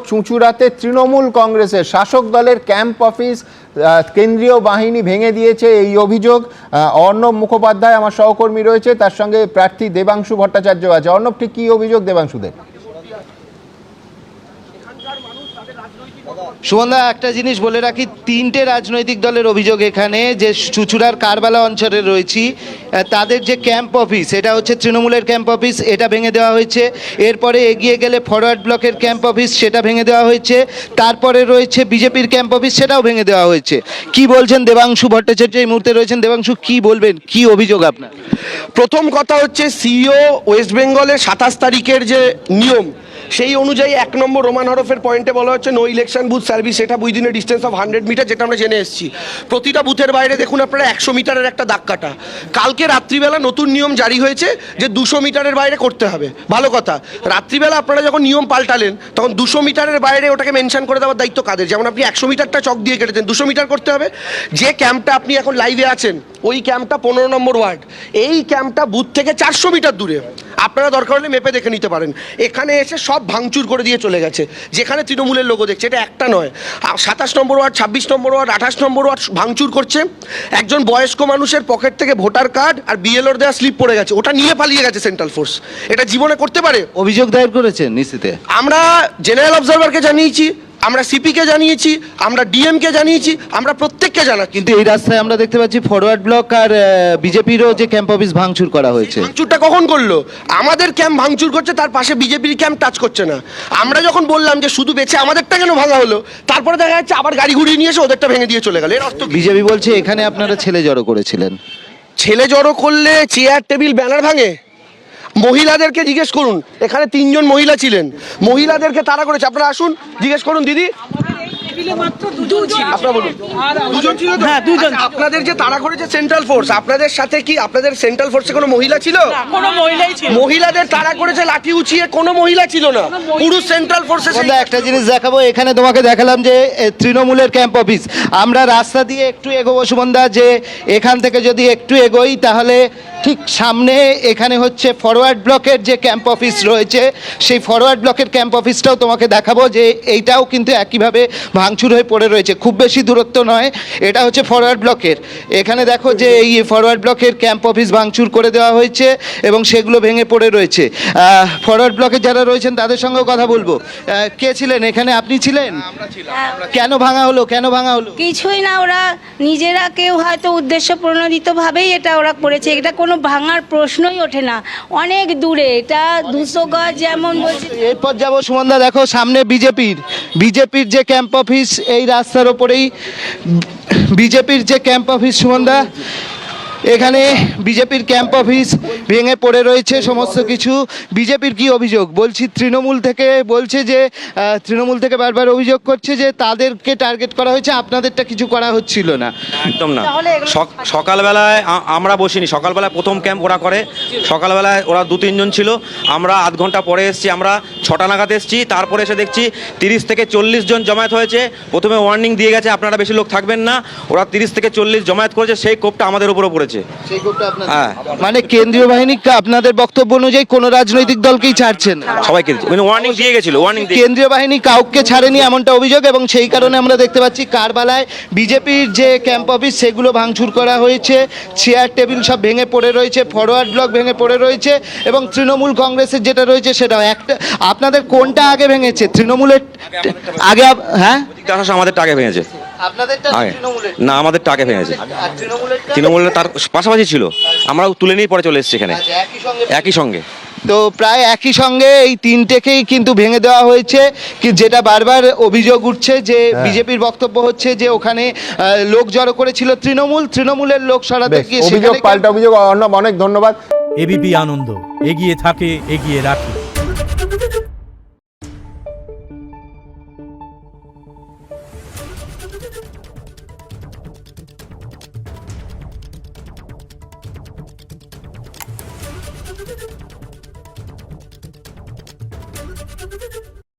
চুঁচুড়াতে তৃণমূল কংগ্রেসের শাসক দলের ক্যাম্প অফিস কেন্দ্রীয় বাহিনী ভেঙে দিয়েছে, এই অভিযোগ। অর্ণব মুখোপাধ্যায় আমার সহকর্মী রয়েছে, তার সঙ্গে প্রার্থী দেবাংশু ভট্টাচার্য আছে। অর্ণব, ঠিক কি অভিযোগ দেবাংশুদের? সুমনদা, একটা জিনিস বলে রাখি, তিনটে রাজনৈতিক দলের অভিযোগ এখানে, যে চুঁচুড়ার কারবালা অঞ্চলে রয়েছি তাদের যে ক্যাম্প অফিস, এটা হচ্ছে তৃণমূলের ক্যাম্প অফিস, এটা ভেঙে দেওয়া হয়েছে। এরপরে এগিয়ে গেলে ফরওয়ার্ড ব্লকের ক্যাম্প অফিস, সেটা ভেঙে দেওয়া হয়েছে। তারপরে রয়েছে বিজেপির ক্যাম্প অফিস, সেটাও ভেঙে দেওয়া হয়েছে। কি বলছেন দেবাংশু ভট্টাচার্য এই মুহূর্তে রয়েছেন? দেবাংশু, কি বলবেন, কি অভিযোগ আপনার? প্রথম কথা হচ্ছে, সিইও ওয়েস্ট বেঙ্গলের 27 তারিখের যে নিয়ম, সেই অনুযায়ী 1 নম্বর রোমান হরফের পয়েন্টে বলা হচ্ছে নো ইলেকশন বুথ সার্ভিস, সেটা within a distance of 100 metre, যেটা আমরা জেনে এসেছি। প্রতিটা বুথের বাইরে দেখুন আপনারা 100 মিটারের একটা দাগ কাটা। কালকে রাত্রিবেলা নতুন নিয়ম জারি হয়েছে যে 200 মিটারের বাইরে করতে হবে। ভালো কথা, রাত্রিবেলা আপনারা যখন নিয়ম পাল্টালেন তখন 200 মিটারের বাইরে ওটাকে মেনশন করে দেওয়ার দায়িত্ব কাদের? যেমন আপনি 100 মিটারটা চক দিয়ে কেটেছেন, 200 মিটার করতে হবে। যে ক্যাম্পটা আপনি এখন লাইভে আছেন, ওই ক্যাম্পটা 15 নম্বর ওয়ার্ড, এই ক্যাম্পটা বুথ থেকে 400 মিটার দূরে। আপনারা দরকার হলে মেপে দেখে নিতে পারেন। এখানে এসে সব ভাঙচুর করে দিয়ে চলে গেছে, যেখানে তৃণমূলের লোগো দেখছে। এটা একটা নয়, 27 নম্বর ওয়ার্ড, 26 নম্বর ওয়ার্ড, 28 নম্বর ওয়ার্ড ভাঙচুর করছে। একজন বয়স্ক মানুষের পকেট থেকে ভোটার কার্ড আর বিএলওর দেওয়া স্লিপ পড়ে গেছে, ওটা নিয়ে পালিয়ে গেছে সেন্ট্রাল ফোর্স। এটা জীবনে করতে পারে? অভিযোগ দায়ের করেছেন নিশ্চিতে? আমরা জেনারেল অবজারভারকে জানিয়েছি, আমরা সিপিকে জানিয়েছি, আমরা ডিএমকে জানিয়েছি, আমরা প্রত্যেককে জানাচ্ছি। কিন্তু এই রাস্তায় আমরা দেখতে পাচ্ছি ফরওয়ার্ড ব্লক আর বিজেপিরও যে ক্যাম্প অফিস ভাঙচুর করা হয়েছে। ভাঙচুরটা কখন করলো? আমাদের ক্যাম্প ভাঙচুর করছে, তার পাশে বিজেপির ক্যাম্প টাচ করছে না। আমরা যখন বললাম যে শুধু বেঁচে আমাদেরটা কেন ভাঙা হলো, তারপরে দেখা যাচ্ছে আবার গাড়ি ঘুরিয়ে নিয়ে এসে ওদেরটা ভেঙে দিয়ে চলে গেল। এর অর্থ বিজেপি বলছে এখানে আপনারা ছেলে জড়ো করেছিলেন। ছেলে জড়ো করলে চেয়ার টেবিল ব্যানার ভাঙে? মহিলাদেরকে জিজ্ঞেস করুন, এখানে 3 জন মহিলা ছিলেন, মহিলাদেরকে তাড়া করেছে। আপনারা আসুন, জিজ্ঞেস করুন। দিদি, হ্যাঁ, দুজন। আপনাদের যে তাড়া করেছে সেন্ট্রাল ফোর্স, আপনাদের সাথে কি আপনাদের সেন্ট্রাল ফোর্সে কোনো মহিলা ছিল? কোনো মহিলাই ছিল। মহিলাদের তাড়া করেছে লাঠি উঁচিয়ে, কোনো মহিলা ছিল না, পুরো সেন্ট্রাল ফোর্সে। একটা জিনিস দেখাবো, এখানে তোমাকে দেখালাম যে তৃণমূলের ক্যাম্প অফিস। আমরা রাস্তা দিয়ে একটু এগোবো সুমনদা, যে এখান থেকে যদি একটু এগোই তাহলে ঠিক সামনে এখানে হচ্ছে ফরওয়ার্ড ব্লকের যে ক্যাম্প অফিস রয়েছে, সেই ফরওয়ার্ড ব্লকের ক্যাম্প অফিসটাও তোমাকে দেখাবো, যে এইটাও কিন্তু একইভাবে ভাঙচুর হয়ে পড়ে রয়েছে। খুব বেশি দূরত্ব নয়, এটা হচ্ছে ফরওয়ার্ড ব্লকের। এখানে দেখো যে এই ফরওয়ার্ড ব্লকের ক্যাম্প অফিস ভাঙচুর করে দেওয়া হয়েছে এবং সেগুলো ভেঙে পড়ে রয়েছে। ফরওয়ার্ড ব্লকের যারা রয়েছেন তাদের সঙ্গেও কথা বলবো। কে ছিলেন এখানে? আপনি ছিলেন? কেন ভাঙা হলো, কেন ভাঙা হলো? কিছুই না, ওরা নিজেরা কেউ হয়তো উদ্দেশ্য প্রণোদিতভাবেই এটা ওরা করেছে। এটা কোনো ভাঙার প্রশ্নই ওঠে না, অনেক দূরে, এটা 200 গজ যেমন বলছে। এরপর যাবো সুমনদা, দেখো সামনে বিজেপির যে ক্যাম্প অফিস, এই রাস্তার ওপরেই বিজেপির যে ক্যাম্প অফিস সুমনদা, এখানে বিজেপির ক্যাম্প অফিস ভেঙে পড়ে রয়েছে সমস্ত কিছু। বিজেপির কি অভিযোগ? বলছি তৃণমূল থেকে বলছে যে তৃণমূল থেকে বারবার অভিযোগ করছে যে তাদেরকে টার্গেট করা হয়েছে, আপনাদেরটা কিছু করা হচ্ছিল না। একদম না, সকালবেলায় আমরা বসিনি, সকালবেলায় প্রথম ক্যাম্প ওরা করে। সকালবেলায় ওরা 2-3 জন ছিল, আমরা আধ ঘন্টা পরে এসেছি, আমরা 6টা নাগাদ এসেছি। তারপরে এসে দেখছি 30 থেকে 40 জন জমায়েত হয়েছে। প্রথমে ওয়ার্নিং দিয়ে গেছে আপনারা বেশি লোক থাকবেন না, ওরা 30 থেকে 40 জমায়েত করেছে। সেই কোপটা আমাদের উপরও পড়েছে। হ্যাঁ, মানে কেন্দ্রীয় বাহিনী আপনাদের বক্তব্য অনুযায়ী কোন রাজনৈতিক দলকেই ছাড়ছেন না, সবাইকে ওয়ার্নিং দিয়ে গেছিল। কেন্দ্রীয় বাহিনী কাউকে ছাড়েনি এমনটা অভিযোগ, এবং সেই কারণে আমরা দেখতে পাচ্ছি কারবালায় বিজেপির যে ক্যাম্প অফিস সেগুলো ভাঙচুর করা হয়েছে, চেয়ার টেবিল সব ভেঙে পড়ে রয়েছে, ফরওয়ার্ড ব্লক ভেঙে পড়ে রয়েছে, এবং তৃণমূল কংগ্রেসের যেটা রয়েছে সেটাও। একটা আপনাদের কোনটা আগে ভেঙেছে? তৃণমূলের আগে? হ্যাঁ, আমাদেরটা আগে ভেঙেছে। না, আমাদের টাকে ভেঙেছে। তৃণমূলের তার পাশাপাশি ছিল, আমরা তুলে নিয়ে পরে চলে এসেছি এখানে একই সঙ্গে। তো প্রায় একই সঙ্গে এই তিনটেকেই কিন্তু ভেঙে দেওয়া হয়েছে, যেটা বারবার অভিযোগ উঠছে যে বিজেপির বক্তব্য হচ্ছে যে ওখানে লোক জড়ো করেছিল তৃণমূলের লোক সরাতে গিয়ে অভিযোগ পাল্টা অভিযোগ। অর্ণব, অনেক ধন্যবাদ। এবিপি আনন্দ, এগিয়ে থাকে, এগিয়ে রাখে।